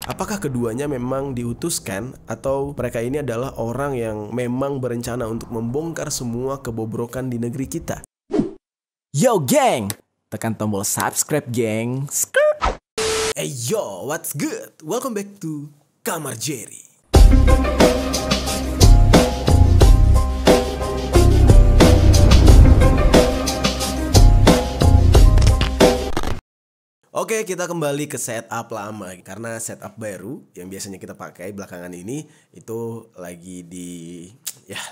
Apakah keduanya memang diutuskan atau mereka ini adalah orang yang memang berencana untuk membongkar semua kebobrokan di negeri kita? Yo geng, tekan tombol subscribe geng. Hey yo, what's good? Welcome back to Kamar Jerry. Oke, kita kembali ke setup lama karena setup baru yang biasanya kita pakai belakangan ini itu lagi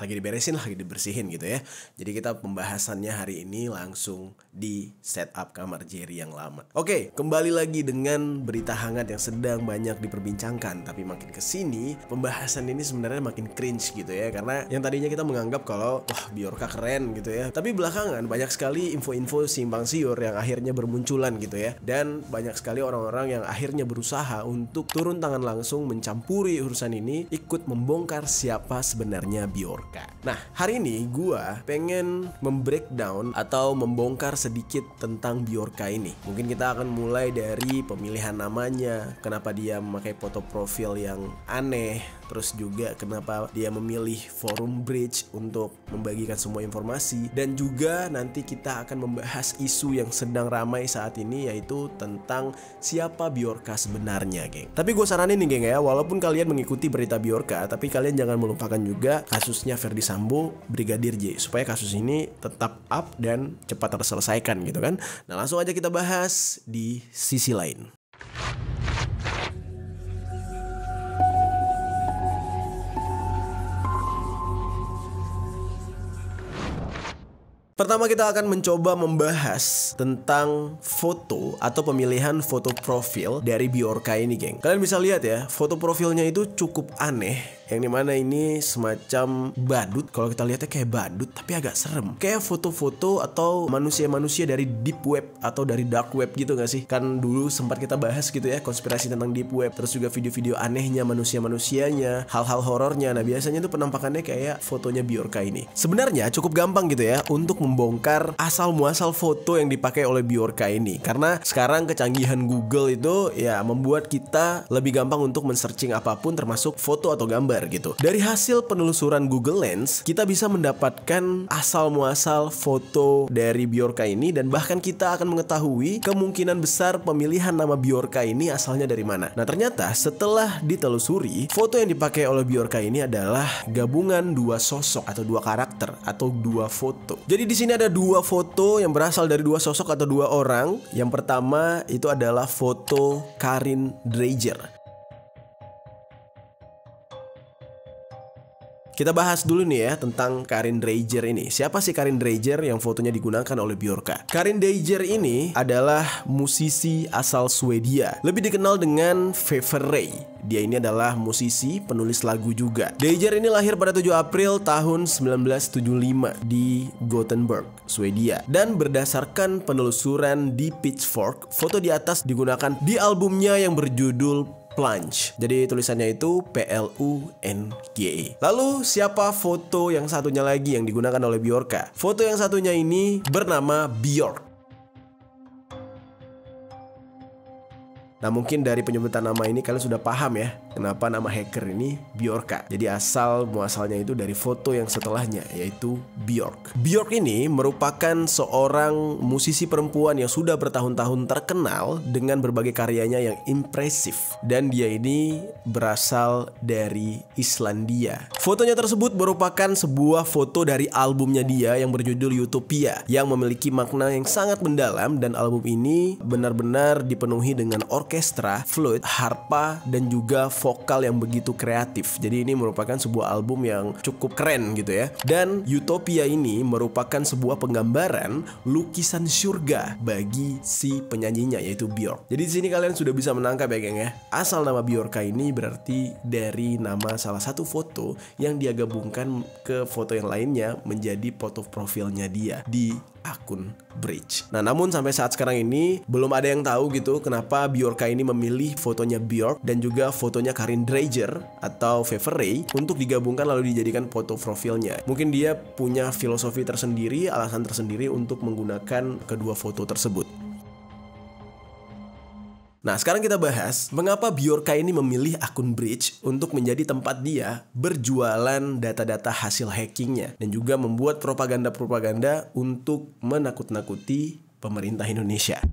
diberesin, lagi dibersihin gitu ya. Jadi kita pembahasannya hari ini langsung di setup Kamar Jerry yang lama. Oke, kembali lagi dengan berita hangat yang sedang banyak diperbincangkan, tapi makin kesini pembahasan ini sebenarnya makin cringe gitu ya, karena yang tadinya kita menganggap kalau wah Bjorka keren gitu ya, tapi belakangan banyak sekali info-info simpang siur yang akhirnya bermunculan gitu ya, dan banyak sekali orang-orang yang akhirnya berusaha untuk turun tangan langsung mencampuri urusan ini, ikut membongkar siapa sebenarnya Bjorka. Nah, hari ini gua pengen membreakdown atau membongkar sedikit tentang Bjorka ini. Mungkin kita akan mulai dari pemilihan namanya, kenapa dia memakai foto profil yang aneh, terus juga kenapa dia memilih forum bridge untuk membagikan semua informasi, dan juga nanti kita akan membahas isu yang sedang ramai saat ini, yaitu tentang siapa Bjorka sebenarnya, geng. Tapi gue saranin nih, geng ya, walaupun kalian mengikuti berita Bjorka, tapi kalian jangan melupakan juga kasusnya Ferdy Sambo, Brigadir J, supaya kasus ini tetap up dan cepat terselesaikan gitu kan. Nah, langsung aja kita bahas di sisi lain. Pertama kita akan mencoba membahas tentang foto atau pemilihan foto profil dari Bjorka ini, geng. Kalian bisa lihat ya, foto profilnya itu cukup aneh, yang dimana ini semacam badut. Kalau kita lihatnya kayak badut tapi agak serem, kayak foto-foto atau manusia-manusia dari deep web atau dari dark web gitu gak sih? Kan dulu sempat kita bahas gitu ya, konspirasi tentang deep web, terus juga video-video anehnya manusia-manusianya, hal-hal horornya. Nah, biasanya itu penampakannya kayak fotonya Bjorka ini. Sebenarnya cukup gampang gitu ya untuk membongkar asal muasal foto yang dipakai oleh Bjorka ini, karena sekarang kecanggihan Google itu ya membuat kita lebih gampang untuk men-searching apapun termasuk foto atau gambar gitu. Dari hasil penelusuran Google Lens, kita bisa mendapatkan asal muasal foto dari Bjorka ini, dan bahkan kita akan mengetahui kemungkinan besar pemilihan nama Bjorka ini asalnya dari mana. Nah, ternyata setelah ditelusuri, foto yang dipakai oleh Bjorka ini adalah gabungan dua sosok atau dua karakter atau dua foto. Jadi di sini ada dua foto yang berasal dari dua sosok atau dua orang. Yang pertama itu adalah foto Karin Dreijer. Kita bahas dulu nih ya tentang Karin Dreijer ini. Siapa sih Karin Dreijer yang fotonya digunakan oleh Bjorka? Karin Dreijer ini adalah musisi asal Swedia, lebih dikenal dengan Feverray. Dia ini adalah musisi, penulis lagu juga. Dreijer ini lahir pada 7 April tahun 1975 di Gothenburg, Swedia. Dan berdasarkan penelusuran di Pitchfork, foto di atas digunakan di albumnya yang berjudul Plunge. Jadi tulisannya itu Plunge. Lalu siapa foto yang satunya lagi yang digunakan oleh Bjorka? Foto yang satunya ini bernama Bjork. Nah, mungkin dari penyebutan nama ini kalian sudah paham ya kenapa nama hacker ini Bjorka. Jadi asal muasalnya itu dari foto yang setelahnya, yaitu Bjork. Bjork ini merupakan seorang musisi perempuan yang sudah bertahun-tahun terkenal dengan berbagai karyanya yang impresif, dan dia ini berasal dari Islandia. Fotonya tersebut merupakan sebuah foto dari albumnya dia yang berjudul Utopia, yang memiliki makna yang sangat mendalam, dan album ini benar-benar dipenuhi dengan orkestra, flute, harpa, dan juga vokal yang begitu kreatif. Jadi ini merupakan sebuah album yang cukup keren gitu ya. Dan Utopia ini merupakan sebuah penggambaran lukisan surga bagi si penyanyinya, yaitu Bjork. Jadi di sini kalian sudah bisa menangkap ya, geng ya. Asal nama Bjorka ini berarti dari nama salah satu foto yang dia gabungkan ke foto yang lainnya menjadi foto profilnya dia di akun Bridge. Nah, namun sampai saat sekarang ini belum ada yang tahu gitu kenapa Bjorka ini memilih fotonya Bjork dan juga fotonya Karin Dreijer atau Feverray untuk digabungkan lalu dijadikan foto profilnya. Mungkin dia punya filosofi tersendiri, alasan tersendiri untuk menggunakan kedua foto tersebut. Nah, sekarang kita bahas mengapa Bjorka ini memilih akun Bridge untuk menjadi tempat dia berjualan data-data hasil hackingnya dan juga membuat propaganda-propaganda untuk menakut-nakuti pemerintah Indonesia.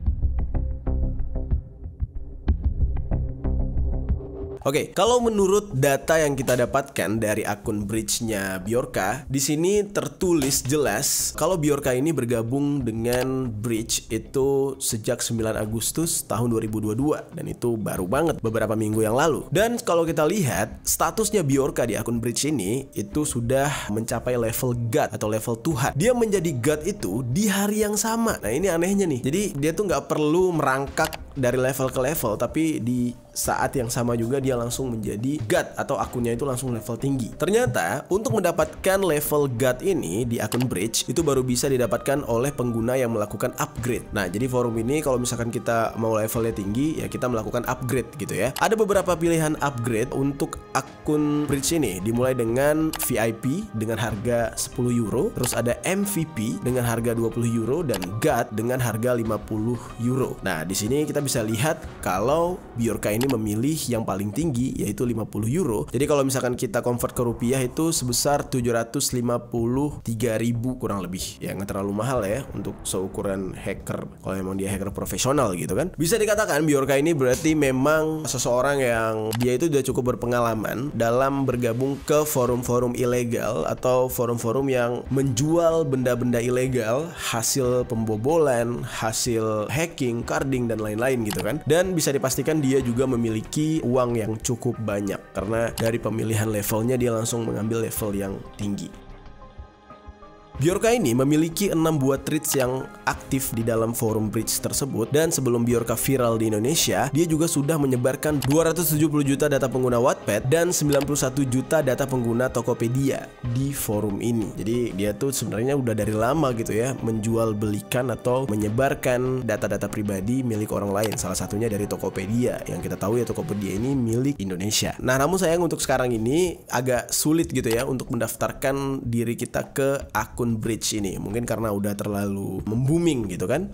Oke, kalau menurut data yang kita dapatkan dari akun Bridge-nya Bjorka, di sini tertulis jelas kalau Bjorka ini bergabung dengan Bridge itu sejak 9 Agustus tahun 2022 dan itu baru banget beberapa minggu yang lalu. Dan kalau kita lihat statusnya Bjorka di akun Bridge ini itu sudah mencapai level God atau level Tuhan. Dia menjadi God itu di hari yang sama. Nah, ini anehnya nih. Jadi dia tuh nggak perlu merangkak dari level ke level, tapi di saat yang sama juga dia langsung menjadi God atau akunnya itu langsung level tinggi. Ternyata untuk mendapatkan level God ini di akun Bridge itu baru bisa didapatkan oleh pengguna yang melakukan upgrade. Nah, jadi forum ini kalau misalkan kita mau levelnya tinggi ya kita melakukan upgrade gitu ya. Ada beberapa pilihan upgrade untuk akun Bridge ini, dimulai dengan VIP dengan harga 10 euro, terus ada MVP dengan harga 20 euro dan God dengan harga 50 euro. Nah, di sini kita bisa lihat kalau Bjorka ini memilih yang paling tinggi yaitu 50 euro. Jadi kalau misalkan kita convert ke rupiah itu sebesar 753.000 kurang lebih. Ya nggak terlalu mahal ya untuk seukuran hacker kalau memang dia hacker profesional gitu kan. Bisa dikatakan Bjorka ini berarti memang seseorang yang dia itu udah cukup berpengalaman dalam bergabung ke forum-forum ilegal atau forum-forum yang menjual benda-benda ilegal, hasil pembobolan, hasil hacking, carding dan lain-lain gitu kan. Dan bisa dipastikan dia juga memiliki uang yang cukup banyak karena dari pemilihan levelnya dia langsung mengambil level yang tinggi. Bjorka ini memiliki 6 buah tweets yang aktif di dalam forum Bridge tersebut, dan sebelum Bjorka viral di Indonesia, dia juga sudah menyebarkan 270 juta data pengguna Wattpad dan 91 juta data pengguna Tokopedia di forum ini. Jadi dia tuh sebenarnya udah dari lama gitu ya menjual belikan atau menyebarkan data-data pribadi milik orang lain. Salah satunya dari Tokopedia, yang kita tahu ya Tokopedia ini milik Indonesia. Nah, namun sayang untuk sekarang ini agak sulit gitu ya untuk mendaftarkan diri kita ke akun Bridge ini, mungkin karena udah terlalu membooming gitu kan.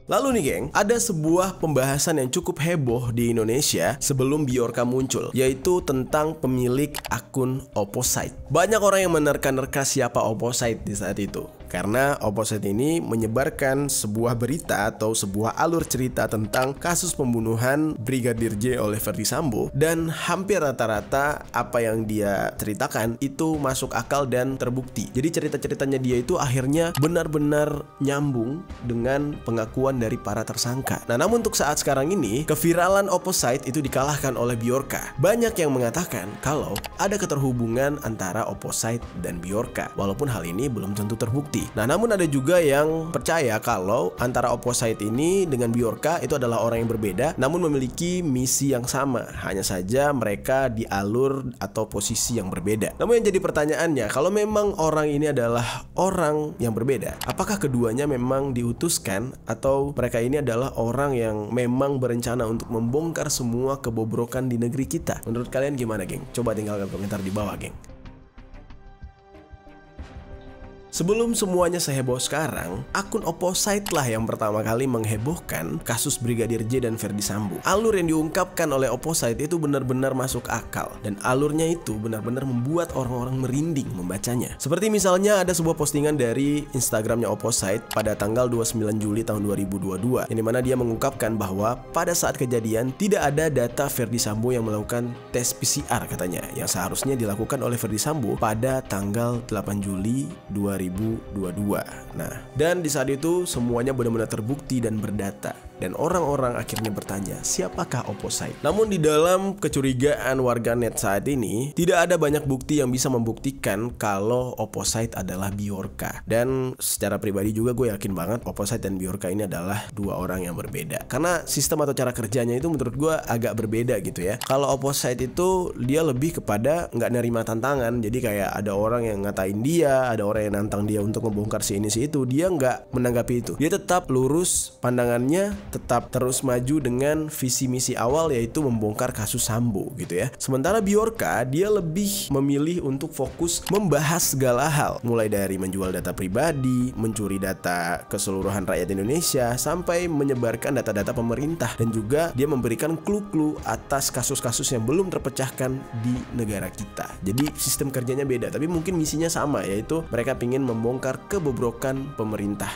Lalu nih geng, ada sebuah pembahasan yang cukup heboh di Indonesia sebelum Bjorka muncul, yaitu tentang pemilik akun Opposite. Banyak orang yang menerka-nerka siapa Opposite di saat itu, karena Opposite ini menyebarkan sebuah berita atau sebuah alur cerita tentang kasus pembunuhan Brigadir J oleh Ferdy Sambo, dan hampir rata-rata apa yang dia ceritakan itu masuk akal dan terbukti. Jadi cerita-ceritanya dia itu akhirnya benar-benar nyambung dengan pengakuan dari para tersangka. Nah, namun untuk saat sekarang ini, keviralan Opposite itu dikalahkan oleh Bjorka. Banyak yang mengatakan kalau ada keterhubungan antara Opposite dan Bjorka, walaupun hal ini belum tentu terbukti. Nah, namun ada juga yang percaya kalau antara Opposite ini dengan Bjorka itu adalah orang yang berbeda, namun memiliki misi yang sama. Hanya saja mereka di alur atau posisi yang berbeda. Namun yang jadi pertanyaannya, kalau memang orang ini adalah orang yang berbeda, apakah keduanya memang diutuskan atau mereka ini adalah orang yang memang berencana untuk membongkar semua kebobrokan di negeri kita? Menurut kalian gimana, geng? Coba tinggalkan komentar di bawah, geng. Sebelum semuanya seheboh sekarang, akun Opposite lah yang pertama kali menghebohkan kasus Brigadir J dan Ferdy Sambo. Alur yang diungkapkan oleh Opposite itu benar-benar masuk akal, dan alurnya itu benar-benar membuat orang-orang merinding membacanya. Seperti misalnya ada sebuah postingan dari Instagramnya Opposite pada tanggal 29 Juli tahun 2022, yang dimana dia mengungkapkan bahwa pada saat kejadian tidak ada data Ferdy Sambo yang melakukan tes PCR katanya, yang seharusnya dilakukan oleh Ferdy Sambo pada tanggal 8 Juli 2022. Nah, dan di saat itu semuanya benar-benar terbukti dan berdata, dan orang-orang akhirnya bertanya, siapakah Opposite? Namun di dalam kecurigaan warganet saat ini, tidak ada banyak bukti yang bisa membuktikan kalau Opposite adalah Bjorka. Dan secara pribadi juga gue yakin banget Opposite dan Bjorka ini adalah dua orang yang berbeda, karena sistem atau cara kerjanya itu menurut gue agak berbeda gitu ya. Kalau Opposite itu dia lebih kepada nggak nerima tantangan, jadi kayak ada orang yang ngatain dia, ada orang yang nantang dia untuk membongkar si ini si itu, dia nggak menanggapi itu. Dia tetap lurus pandangannya, tetap terus maju dengan visi misi awal, yaitu membongkar kasus Sambo gitu ya. Sementara Bjorka dia lebih memilih untuk fokus membahas segala hal, mulai dari menjual data pribadi, mencuri data keseluruhan rakyat Indonesia, sampai menyebarkan data-data pemerintah, dan juga dia memberikan clue-clue atas kasus-kasus yang belum terpecahkan di negara kita. Jadi sistem kerjanya beda, tapi mungkin misinya sama, yaitu mereka ingin membongkar kebobrokan pemerintah.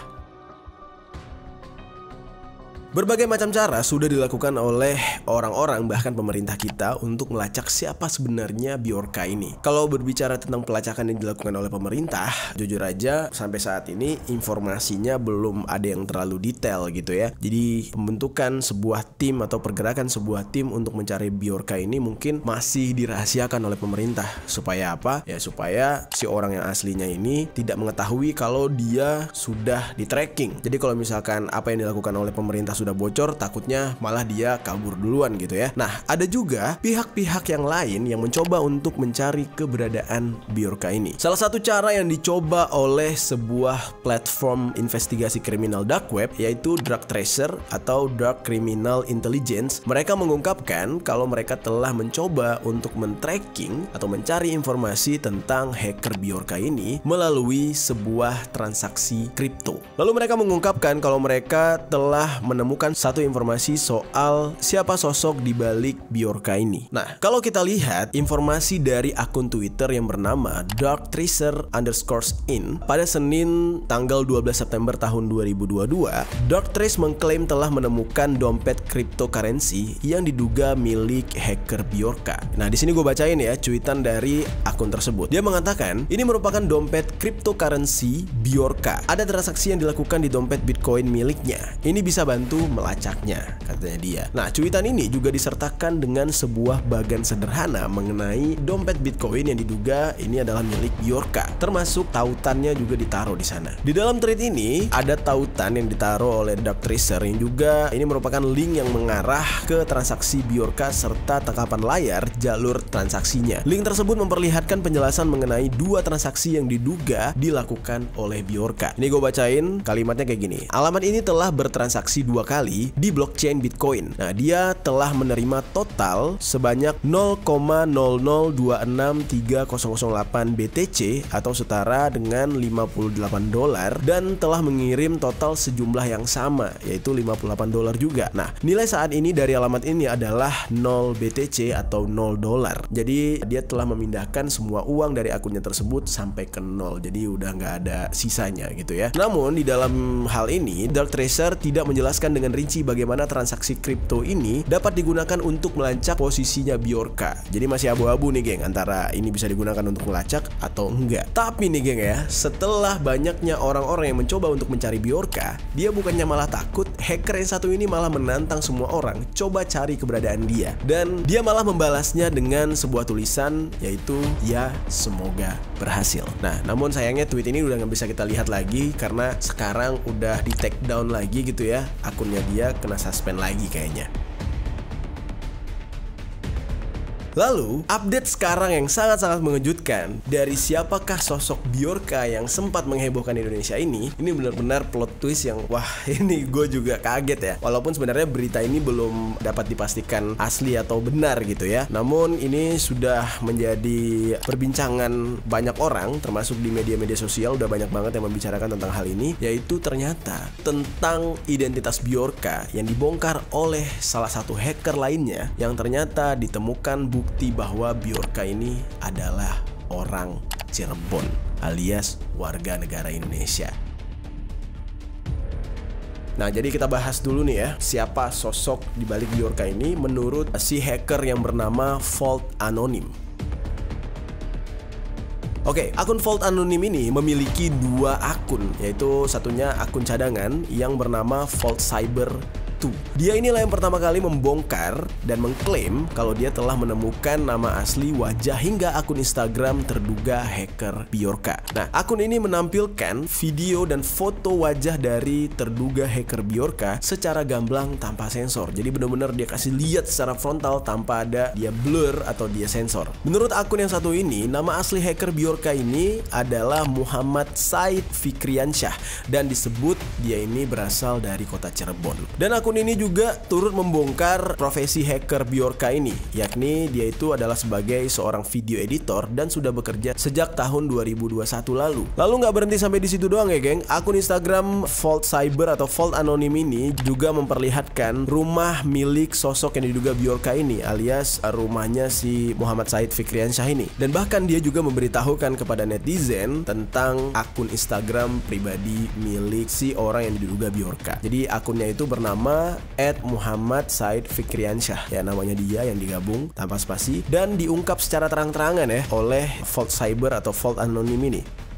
Berbagai macam cara sudah dilakukan oleh orang-orang, bahkan pemerintah kita, untuk melacak siapa sebenarnya Bjorka ini. Kalau berbicara tentang pelacakan yang dilakukan oleh pemerintah, jujur aja sampai saat ini informasinya belum ada yang terlalu detail gitu ya. Jadi pembentukan sebuah tim atau pergerakan sebuah tim untuk mencari Bjorka ini mungkin masih dirahasiakan oleh pemerintah. Supaya apa? Ya supaya si orang yang aslinya ini tidak mengetahui kalau dia sudah di tracking. Jadi kalau misalkan apa yang dilakukan oleh pemerintah sudah bocor, takutnya malah dia kabur duluan gitu ya. Nah, ada juga pihak-pihak yang lain yang mencoba untuk mencari keberadaan Bjorka ini. Salah satu cara yang dicoba oleh sebuah platform investigasi kriminal dark web, yaitu Dark Tracer atau Dark Criminal Intelligence. Mereka mengungkapkan kalau mereka telah mencoba untuk men-tracking atau mencari informasi tentang hacker Bjorka ini melalui sebuah transaksi kripto. Lalu mereka mengungkapkan kalau mereka telah menemukan satu informasi soal siapa sosok di balik Bjorka ini. Nah, kalau kita lihat informasi dari akun Twitter yang bernama darktracer_in pada Senin tanggal 12 September tahun 2022, Darktrace mengklaim telah menemukan dompet cryptocurrency yang diduga milik hacker Bjorka. Nah, di sini gue bacain ya cuitan dari akun tersebut. Dia mengatakan, ini merupakan dompet cryptocurrency Bjorka. Ada transaksi yang dilakukan di dompet Bitcoin miliknya. Ini bisa bantu melacaknya, katanya dia. Nah, cuitan ini juga disertakan dengan sebuah bagan sederhana mengenai dompet Bitcoin yang diduga ini adalah milik Bjorka. Termasuk tautannya juga ditaruh di sana. Di dalam thread ini ada tautan yang ditaruh oleh Dark Tracer yang juga ini merupakan link yang mengarah ke transaksi Bjorka serta tangkapan layar jalur transaksinya. Link tersebut memperlihatkan penjelasan mengenai dua transaksi yang diduga dilakukan oleh Bjorka. Ini gue bacain kalimatnya kayak gini. Alamat ini telah bertransaksi dua kali di blockchain Bitcoin. Nah, dia telah menerima total sebanyak 0,0026308 BTC atau setara dengan $58 dan telah mengirim total sejumlah yang sama, yaitu $58 juga. Nah, nilai saat ini dari alamat ini adalah 0 BTC atau $0. Jadi dia telah memindahkan semua uang dari akunnya tersebut sampai ke 0. Jadi udah nggak ada sisanya gitu ya. Namun di dalam hal ini Dark Tracer tidak menjelaskan dengan rinci bagaimana transaksi kripto ini dapat digunakan untuk melacak posisinya Bjorka. Jadi masih abu-abu nih geng, antara ini bisa digunakan untuk melacak atau enggak. Tapi nih geng ya, setelah banyaknya orang-orang yang mencoba untuk mencari Bjorka, dia bukannya malah takut, hacker yang satu ini malah menantang semua orang coba cari keberadaan dia. Dan dia malah membalasnya dengan sebuah tulisan, yaitu ya semoga berhasil. Nah, namun sayangnya tweet ini udah nggak bisa kita lihat lagi karena sekarang udah di take down lagi gitu ya. Akunnya dia kena suspend lagi kayaknya. Lalu, update sekarang yang sangat-sangat mengejutkan dari siapakah sosok Bjorka yang sempat menghebohkan Indonesia ini benar-benar plot twist yang wah, ini gue juga kaget ya. Walaupun sebenarnya berita ini belum dapat dipastikan asli atau benar gitu ya. Namun ini sudah menjadi perbincangan banyak orang, termasuk di media-media sosial udah banyak banget yang membicarakan tentang hal ini, yaitu ternyata tentang identitas Bjorka yang dibongkar oleh salah satu hacker lainnya yang ternyata ditemukan bukti bahwa Bjorka ini adalah orang Cirebon alias warga negara Indonesia. Nah, jadi kita bahas dulu nih ya, siapa sosok di balik Bjorka ini menurut si hacker yang bernama Vault Anonym. Oke, akun Vault Anonym ini memiliki dua akun, yaitu satunya akun cadangan yang bernama Vault Cyber 2. Dia inilah yang pertama kali membongkar dan mengklaim kalau dia telah menemukan nama asli, wajah hingga akun Instagram terduga hacker Bjorka. Nah, akun ini menampilkan video dan foto wajah dari terduga hacker Bjorka secara gamblang tanpa sensor. Jadi benar-benar dia kasih lihat secara frontal tanpa ada dia blur atau dia sensor. Menurut akun yang satu ini, nama asli hacker Bjorka ini adalah Muhammad Said Fikriansyah dan disebut dia ini berasal dari kota Cirebon. Dan akun akun ini juga turut membongkar profesi hacker Bjorka ini, yakni dia itu adalah sebagai seorang video editor dan sudah bekerja sejak tahun 2021 lalu. Lalu nggak berhenti sampai di situ doang ya, geng. Akun Instagram Vault Cyber atau Vault Anonim ini juga memperlihatkan rumah milik sosok yang diduga Bjorka ini, alias rumahnya si Muhammad Said Fikriansyah ini. Dan bahkan dia juga memberitahukan kepada netizen tentang akun Instagram pribadi milik si orang yang diduga Bjorka. Jadi akunnya itu bernama @Muhammad Said Fikriansyah, ya namanya dia yang digabung tanpa spasi dan diungkap secara terang-terangan ya oleh Vault Cyber atau Vault Anonim ini.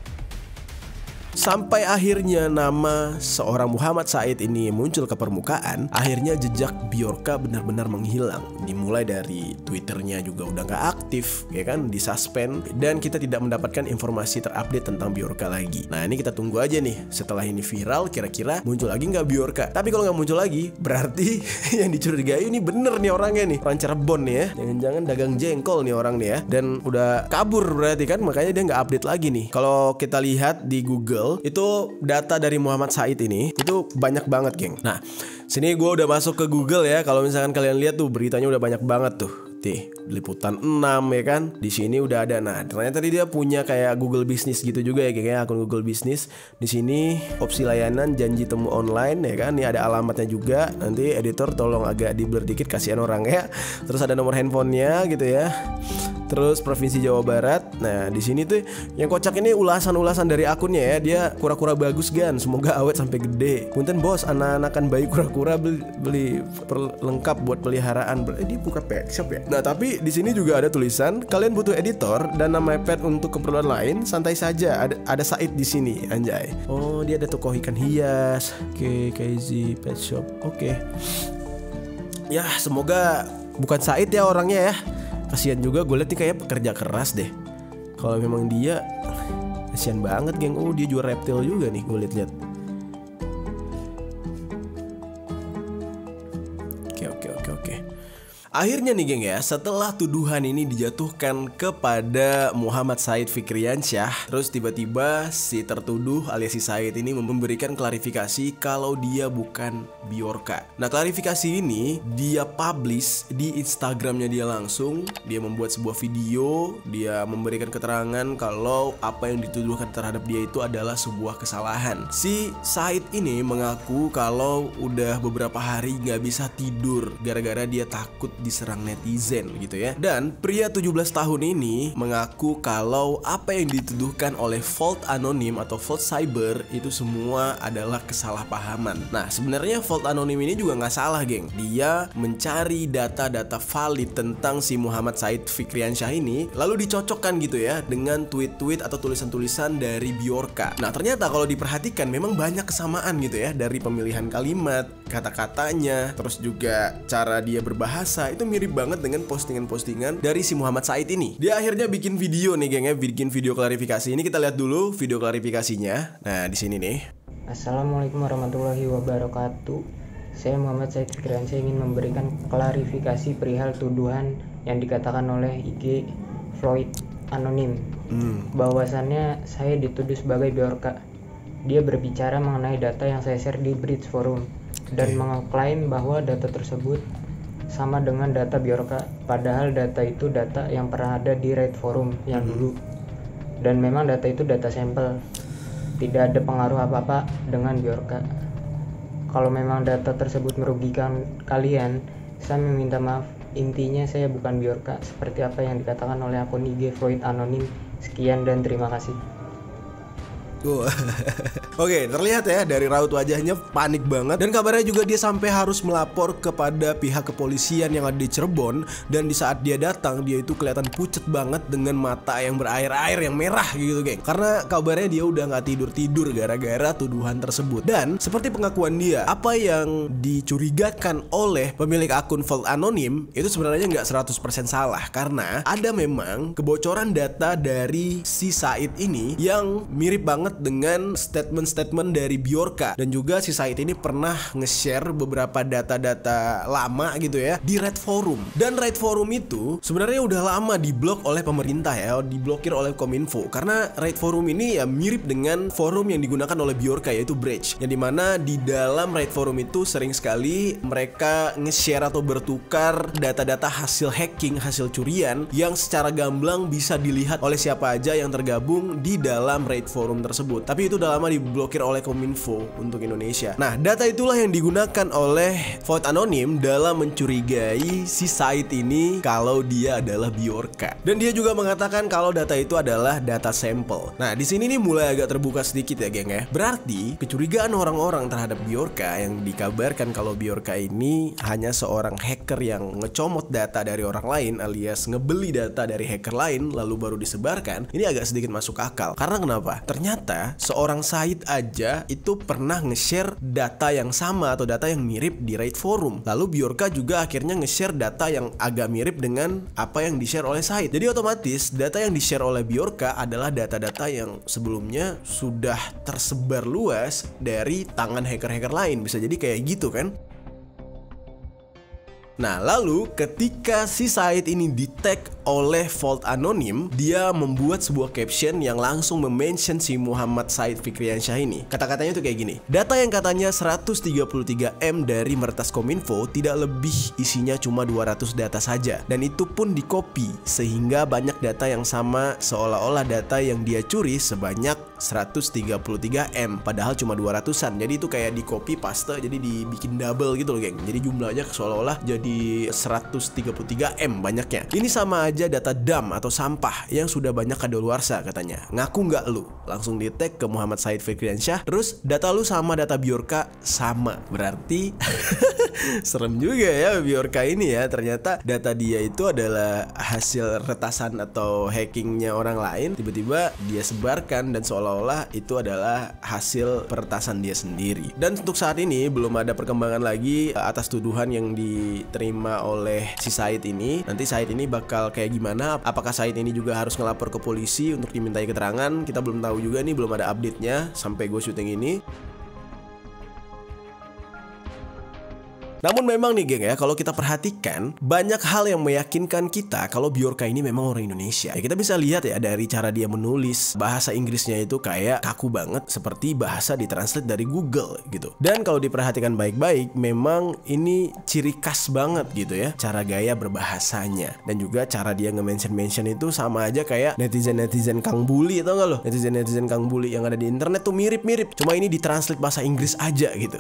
Sampai akhirnya nama seorang Muhammad Said ini muncul ke permukaan, akhirnya jejak Bjorka benar-benar menghilang. Dimulai dari Twitternya juga udah gak aktif, ya kan, disuspend, dan kita tidak mendapatkan informasi terupdate tentang Bjorka lagi. Nah ini kita tunggu aja nih, setelah ini viral kira-kira muncul lagi nggak Bjorka. Tapi kalau nggak muncul lagi, berarti yang dicurigai ini bener nih orangnya nih, orang Cirebon nih ya. Jangan-jangan dagang jengkol nih orang nih ya, dan udah kabur berarti kan, makanya dia nggak update lagi nih. Kalau kita lihat di Google itu data dari Muhammad Said ini itu banyak banget, geng. Nah, sini gue udah masuk ke Google ya. Kalau misalkan kalian lihat tuh beritanya udah banyak banget tuh. Liputan 6 ya kan. Di sini udah ada. Nah, ternyata tadi dia punya kayak Google Business gitu juga ya, kayak akun Google Business. Di sini opsi layanan janji temu online ya kan. Ini ada alamatnya juga. Nanti editor tolong agak di-blur dikit, kasihan orang ya. Terus ada nomor handphonenya gitu ya. Terus Provinsi Jawa Barat. Nah, di sini tuh yang kocak ini ulasan-ulasan dari akunnya ya. Dia kura-kura bagus gan, semoga awet sampai gede. Punten bos, anak-anakan bayi kura-kura beli perlengkap buat peliharaan. Dia buka pet shop ya. Nah, tapi di sini juga ada tulisan, kalian butuh editor dan nama pet untuk keperluan lain, santai saja. Ada Said di sini, anjay. Oh, dia ada toko ikan hias. Oke, KZ Pet Shop. Oke. Ya, semoga bukan Said ya orangnya ya. Kasihan juga, gue liat nih kayak pekerja keras deh. Kalau memang dia, kasihan banget, geng. Oh, dia jual reptil juga nih, gue liat-liat. Oke. Akhirnya nih geng ya, setelah tuduhan ini dijatuhkan kepada Muhammad Said Fikriansyah, terus tiba-tiba si tertuduh alias si Said ini memberikan klarifikasi kalau dia bukan Bjorka. Nah, klarifikasi ini dia publish di Instagramnya dia langsung. Dia membuat sebuah video, dia memberikan keterangan kalau apa yang dituduhkan terhadap dia itu adalah sebuah kesalahan. Si Said ini mengaku kalau udah beberapa hari gak bisa tidur gara-gara dia takut diserang netizen gitu ya. Dan pria 17 tahun ini mengaku kalau apa yang dituduhkan oleh Vault Anonim atau Vault Cyber itu semua adalah kesalahpahaman. Nah, sebenarnya Vault Anonim ini juga nggak salah, geng. Dia mencari data-data valid tentang si Muhammad Said Fikriansyah ini, lalu dicocokkan gitu ya dengan tweet-tweet atau tulisan-tulisan dari Bjorka. Nah, ternyata kalau diperhatikan memang banyak kesamaan gitu ya, dari pemilihan kalimat, kata-katanya, terus juga cara dia berbahasa itu mirip banget dengan postingan-postingan dari si Muhammad Said ini. Dia akhirnya bikin video nih, geng ya, bikin video klarifikasi. Ini kita lihat dulu video klarifikasinya. Nah, di sini nih. Assalamualaikum warahmatullahi wabarakatuh. Saya Muhammad Said Fikriansyah ingin memberikan klarifikasi perihal tuduhan yang dikatakan oleh IG Floyd Anonim. Bahwasannya saya dituduh sebagai Bjorka. Dia berbicara mengenai data yang saya share di Bridge Forum dan mengklaim bahwa data tersebut sama dengan data Bjorka, padahal data itu data yang pernah ada di Reddit Forum yang dulu. Dan memang data itu data sampel. Tidak ada pengaruh apa-apa dengan Bjorka. Kalau memang data tersebut merugikan kalian, saya meminta maaf. Intinya saya bukan Bjorka seperti apa yang dikatakan oleh akun IG Floyd Anonim. Sekian dan terima kasih. Oke, terlihat ya dari raut wajahnya panik banget. Dan kabarnya juga dia sampai harus melapor kepada pihak kepolisian yang ada di Cirebon. Dan di saat dia datang, dia itu kelihatan pucet banget dengan mata yang berair-air, yang merah gitu, geng. Karena kabarnya dia udah gak tidur-tidur gara-gara tuduhan tersebut. Dan seperti pengakuan dia, apa yang dicurigakan oleh pemilik akun Vault Anonim itu sebenarnya gak 100% salah. Karena ada memang kebocoran data dari si Said ini yang mirip banget dengan statement statement dari Bjorka. Dan juga si site ini pernah nge-share beberapa data-data lama gitu ya di Red Forum. Dan Red Forum itu sebenarnya udah lama diblok oleh pemerintah ya, diblokir oleh Kominfo. Karena Red Forum ini ya mirip dengan forum yang digunakan oleh Bjorka, yaitu Brave. Yang dimana di dalam Red Forum itu sering sekali mereka nge-share atau bertukar data-data hasil hacking, hasil curian yang secara gamblang bisa dilihat oleh siapa aja yang tergabung di dalam Red Forum tersebut. Tapi itu udah lama diblokir oleh Kominfo untuk Indonesia. Nah, data itulah yang digunakan oleh Vote Anonim dalam mencurigai si site ini kalau dia adalah Bjorka. Dan dia juga mengatakan kalau data itu adalah data sampel. Nah, di sini nih mulai agak terbuka sedikit ya, geng ya. Berarti kecurigaan orang-orang terhadap Bjorka yang dikabarkan kalau Bjorka ini hanya seorang hacker yang ngecomot data dari orang lain alias ngebeli data dari hacker lain lalu baru disebarkan, ini agak sedikit masuk akal. Karena kenapa? Ternyata seorang site aja itu pernah nge-share data yang sama atau data yang mirip di Red Forum. Lalu Bjorka juga akhirnya nge-share data yang agak mirip dengan apa yang di-share oleh site. Jadi otomatis data yang di-share oleh Bjorka adalah data-data yang sebelumnya sudah tersebar luas dari tangan hacker-hacker lain. Bisa jadi kayak gitu kan? Nah, lalu ketika si site ini di-tag oleh Vote Anonim, dia membuat sebuah caption yang langsung mention si Muhammad Said Fikriansyah ini. Kata-katanya tuh kayak gini: data yang katanya 133M dari Mertas Kominfo tidak lebih, isinya cuma 200 data saja. Dan itu pun di-copy, sehingga banyak data yang sama seolah-olah data yang dia curi sebanyak 133M, padahal cuma 200-an. Jadi itu kayak di-copy paste, jadi dibikin double gitu loh, geng. Jadi jumlahnya seolah-olah jadi 133M banyaknya. Ini sama aja data dump atau sampah yang sudah banyak kadaluarsa katanya. Ngaku nggak lu? Langsung di tag ke Muhammad Said Fikriansyah. Terus data lu sama data Bjorka sama. Berarti serem juga ya Bjorka ini ya. Ternyata data dia itu adalah hasil retasan atau hackingnya orang lain. Tiba-tiba dia sebarkan dan seolah-olah itu adalah hasil peretasan dia sendiri. Dan untuk saat ini belum ada perkembangan lagi atas tuduhan yang diterima oleh si site ini. Nanti site ini bakal kayak gimana? Apakah site ini juga harus ngelapor ke polisi untuk dimintai keterangan? Kita belum tahu juga nih, belum ada update-nya sampai gue syuting ini. Namun memang nih geng ya, kalau kita perhatikan banyak hal yang meyakinkan kita kalau Bjorka ini memang orang Indonesia. Ya, kita bisa lihat ya dari cara dia menulis, bahasa Inggrisnya itu kayak kaku banget seperti bahasa ditranslate dari Google gitu. Dan kalau diperhatikan baik-baik, memang ini ciri khas banget gitu ya, cara gaya berbahasanya. Dan juga cara dia nge-mention itu sama aja kayak netizen-netizen Kang Bully, tau gak lo? Netizen-netizen Kang Bully yang ada di internet tuh mirip-mirip, cuma ini ditranslate bahasa Inggris aja gitu.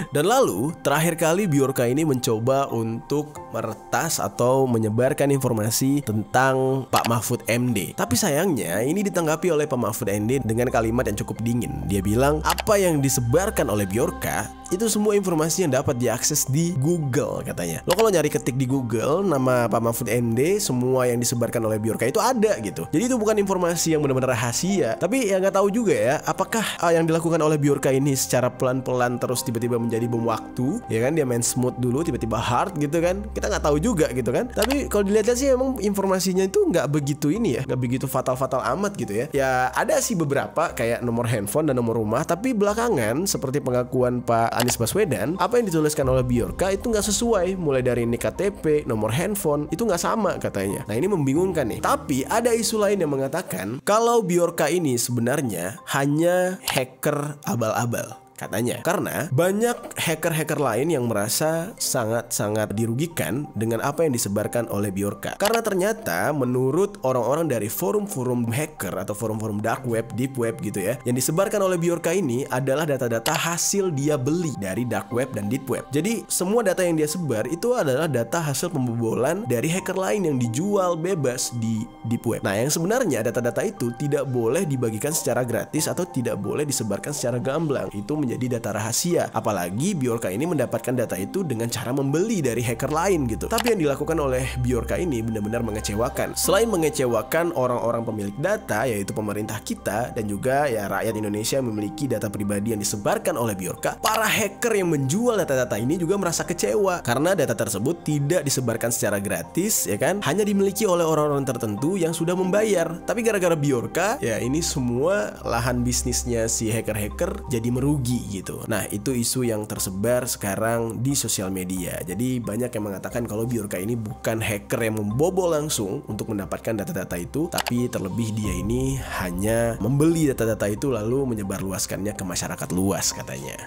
Dan lalu terakhir kali Bjorka ini mencoba untuk meretas atau menyebarkan informasi tentang Pak Mahfud MD. Tapi sayangnya ini ditanggapi oleh Pak Mahfud MD dengan kalimat yang cukup dingin. Dia bilang apa yang disebarkan oleh Bjorka itu semua informasi yang dapat diakses di Google katanya. Lo kalau nyari ketik di Google nama Pak Mahfud MD, semua yang disebarkan oleh Bjorka itu ada gitu. Jadi itu bukan informasi yang benar-benar rahasia. Tapi ya nggak tahu juga ya, apakah yang dilakukan oleh Bjorka ini secara pelan-pelan terus tiba-tiba menjadi bom waktu, ya kan? Dia main smooth dulu tiba-tiba hard gitu kan, kita nggak tahu juga gitu kan. Tapi kalau dilihat sih emang informasinya itu nggak begitu ini ya, nggak begitu fatal-fatal amat gitu ya. Ya ada sih beberapa kayak nomor handphone dan nomor rumah, tapi belakangan seperti pengakuan Pak Anies Baswedan, apa yang dituliskan oleh Bjorka itu nggak sesuai, mulai dari nik KTP, nomor handphone itu nggak sama katanya. Nah ini membingungkan nih. Tapi ada isu lain yang mengatakan kalau Bjorka ini sebenarnya hanya hacker abal-abal katanya, karena banyak hacker-hacker lain yang merasa sangat-sangat dirugikan dengan apa yang disebarkan oleh Bjorka. Karena ternyata menurut orang-orang dari forum-forum hacker atau forum-forum dark web, deep web gitu ya, yang disebarkan oleh Bjorka ini adalah data-data hasil dia beli dari dark web dan deep web. Jadi semua data yang dia sebar itu adalah data hasil pembobolan dari hacker lain yang dijual bebas di deep web. Nah yang sebenarnya data-data itu tidak boleh dibagikan secara gratis atau tidak boleh disebarkan secara gamblang. Itu menjadi data rahasia. Apalagi Bjorka ini mendapatkan data itu dengan cara membeli dari hacker lain gitu. Tapi yang dilakukan oleh Bjorka ini benar-benar mengecewakan. Selain mengecewakan orang-orang pemilik data, yaitu pemerintah kita dan juga ya rakyat Indonesia yang memiliki data pribadi yang disebarkan oleh Bjorka, para hacker yang menjual data-data ini juga merasa kecewa karena data tersebut tidak disebarkan secara gratis, ya kan? Hanya dimiliki oleh orang-orang tertentu yang sudah membayar. Tapi gara-gara Bjorka, ya ini semua lahan bisnisnya si hacker-hacker jadi merugi gitu. Nah, itu isu yang tersebar sekarang di sosial media. Jadi banyak yang mengatakan kalau Bjorka ini bukan hacker yang membobol langsung untuk mendapatkan data-data itu, tapi terlebih dia ini hanya membeli data-data itu lalu menyebarluaskannya ke masyarakat luas katanya.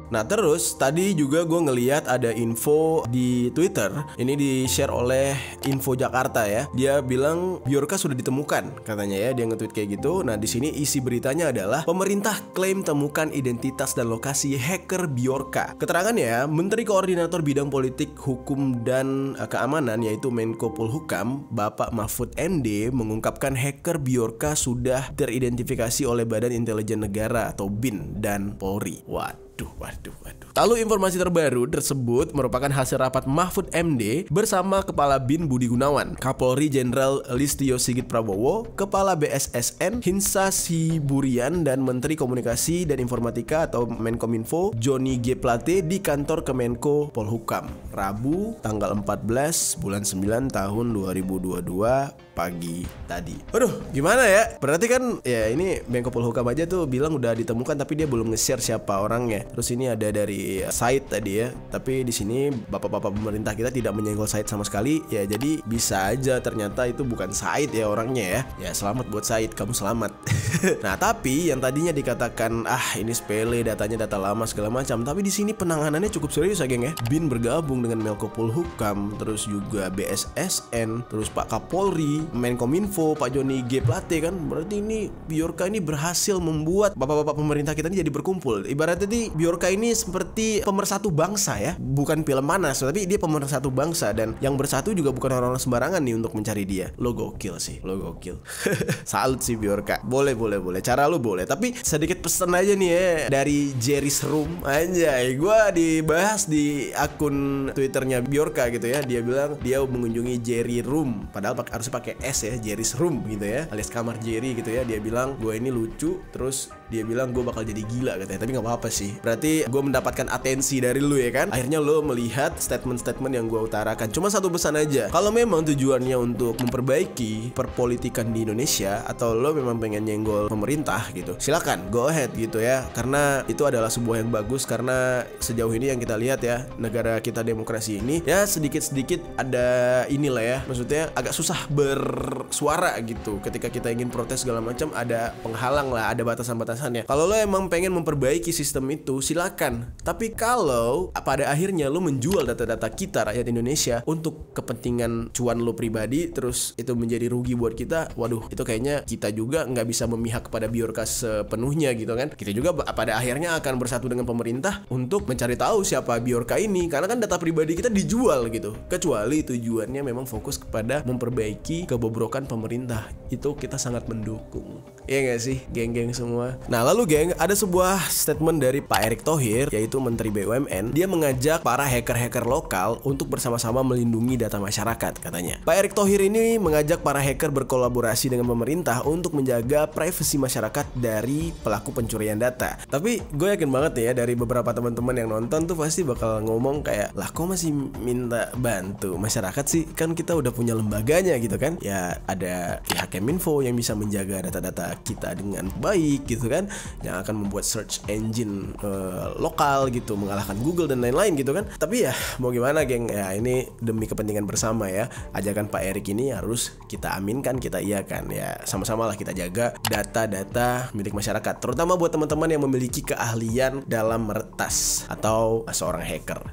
Nah terus tadi juga gue ngeliat ada info di Twitter, ini di-share oleh Info Jakarta ya. Dia bilang Bjorka sudah ditemukan katanya ya, dia nge-tweet kayak gitu. Nah di sini isi beritanya adalah pemerintah klaim temukan identitas dan lokasi hacker Bjorka. Keterangannya, Menteri Koordinator Bidang Politik, Hukum dan Keamanan yaitu Menko Polhukam, Bapak Mahfud MD mengungkapkan hacker Bjorka sudah teridentifikasi oleh Badan Intelijen Negara atau BIN dan Polri. Waduh. Lalu informasi terbaru tersebut merupakan hasil rapat Mahfud MD bersama Kepala BIN Budi Gunawan, Kapolri Jenderal Listio Sigit Prabowo, Kepala BSSN Hinsa Siburian dan Menteri Komunikasi dan Informatika atau Menkominfo Johnny G. Plate di kantor Kemenko Polhukam, Rabu tanggal 14 bulan 9 tahun 2022 pagi tadi. Aduh, gimana ya? Berarti kan ya ini Menko Polhukam aja tuh bilang udah ditemukan tapi dia belum nge-share siapa orangnya. Terus ini ada dari Said tadi ya. Tapi di sini bapak-bapak pemerintah kita tidak menyenggol Said sama sekali. Ya jadi bisa aja ternyata itu bukan Said ya orangnya ya. Ya selamat buat Said, kamu selamat. Nah, tapi yang tadinya dikatakan ini sepele, datanya data lama segala macam. Tapi di sini penanganannya cukup serius ya, geng ya. BIN bergabung dengan Menko Polhukam, terus juga BSSN, terus Pak Kapolri, Menkominfo, Pak Johnny G. Plate kan. Berarti ini Bjorka ini berhasil membuat bapak-bapak pemerintah kita ini jadi berkumpul. Ibaratnya di Bjorka ini seperti pemersatu bangsa ya. Bukan film Manas, tapi dia pemersatu bangsa. Dan yang bersatu juga bukan orang-orang sembarangan nih untuk mencari dia. Lo gokil sih, lo gokil. Salut sih Bjorka. Boleh. Cara lu boleh. Tapi sedikit pesan aja nih ya dari Jerry's Room. Anjay, gue dibahas di akun Twitternya Bjorka gitu ya. Dia bilang dia mengunjungi Jerry Room. Padahal harusnya pakai S ya, Jerry's Room gitu ya, alias kamar Jerry gitu ya. Dia bilang gue ini lucu. Terus dia bilang gue bakal jadi gila katanya. Tapi gak apa-apa sih. Berarti gue mendapatkan atensi dari lu ya kan. Akhirnya lu melihat statement-statement yang gue utarakan. Cuma satu pesan aja. Kalau memang tujuannya untuk memperbaiki perpolitikan di Indonesia, atau lo memang pengen nyenggol pemerintah gitu, silakan go ahead gitu ya. Karena itu adalah sebuah yang bagus. Karena sejauh ini yang kita lihat ya, negara kita demokrasi ini ya sedikit-sedikit ada inilah ya, maksudnya agak susah bersuara gitu. Ketika kita ingin protes segala macam, ada penghalang lah, ada batasan-batasannya. Kalau lo emang pengen memperbaiki sistem itu, silakan. Tapi kalau pada akhirnya lo menjual data-data kita rakyat Indonesia untuk kepentingan cuan lo pribadi, terus itu menjadi rugi buat kita, waduh, itu kayaknya kita juga nggak bisa memihak kepada Bjorka sepenuhnya gitu kan. Kita juga pada akhirnya akan bersatu dengan pemerintah untuk mencari tahu siapa Bjorka ini, karena kan data pribadi kita dijual gitu. Kecuali tujuannya memang fokus kepada memperbaiki kebobrokan pemerintah, itu kita sangat mendukung. Iya gak sih geng-geng semua? Nah lalu geng, ada sebuah statement dari Pak Erick Thohir, yaitu Menteri BUMN. Dia mengajak para hacker-hacker lokal untuk bersama-sama melindungi data masyarakat katanya. Pak Erick Thohir ini mengajak para hacker berkolaborasi dengan pemerintah untuk menjaga privasi masyarakat dari pelaku pencurian data. Tapi gue yakin banget nih ya, dari beberapa teman-teman yang nonton tuh pasti bakal ngomong kayak, lah kok masih minta bantu masyarakat sih? Kan kita udah punya lembaganya gitu kan. Ya ada pihak Keminfo yang bisa menjaga data-data kita dengan baik gitu kan, yang akan membuat search engine lokal gitu, mengalahkan Google dan lain-lain gitu kan. Tapi ya mau gimana geng, ya ini demi kepentingan bersama ya. Ajakan Pak Erick ini harus kita aminkan, kita iakan ya. Sama-sama lah kita jaga data-data milik masyarakat, terutama buat teman-teman yang memiliki keahlian dalam meretas atau seorang hacker.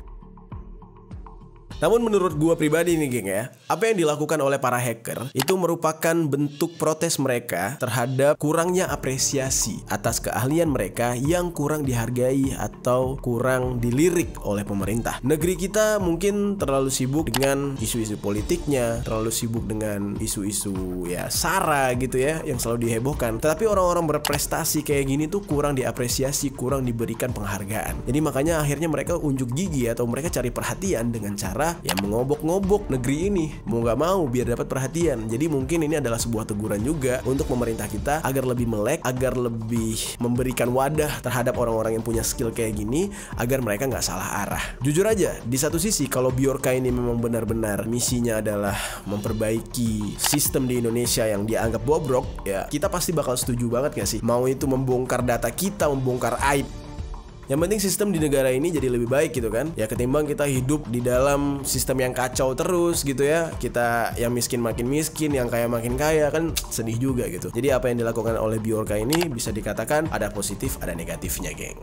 Namun menurut gua pribadi nih geng ya, apa yang dilakukan oleh para hacker itu merupakan bentuk protes mereka terhadap kurangnya apresiasi atas keahlian mereka yang kurang dihargai atau kurang dilirik oleh pemerintah. Negeri kita mungkin terlalu sibuk dengan isu-isu politiknya, terlalu sibuk dengan isu-isu ya SARA gitu ya yang selalu dihebohkan. Tetapi orang-orang berprestasi kayak gini tuh kurang diapresiasi, kurang diberikan penghargaan. Jadi makanya akhirnya mereka unjuk gigi atau mereka cari perhatian dengan cara ya mengobok-ngobok negeri ini, mau gak mau biar dapat perhatian. Jadi mungkin ini adalah sebuah teguran juga untuk pemerintah kita agar lebih melek, agar lebih memberikan wadah terhadap orang-orang yang punya skill kayak gini, agar mereka gak salah arah. Jujur aja, di satu sisi kalau Bjorka ini memang benar-benar misinya adalah memperbaiki sistem di Indonesia yang dianggap bobrok, ya kita pasti bakal setuju banget gak sih? Mau itu membongkar data kita, membongkar aib. Yang penting sistem di negara ini jadi lebih baik gitu kan. Ya ketimbang kita hidup di dalam sistem yang kacau terus gitu ya. Kita yang miskin makin miskin, yang kaya makin kaya, kan sedih juga gitu. Jadi apa yang dilakukan oleh Bjorka ini bisa dikatakan ada positif, ada negatifnya, geng.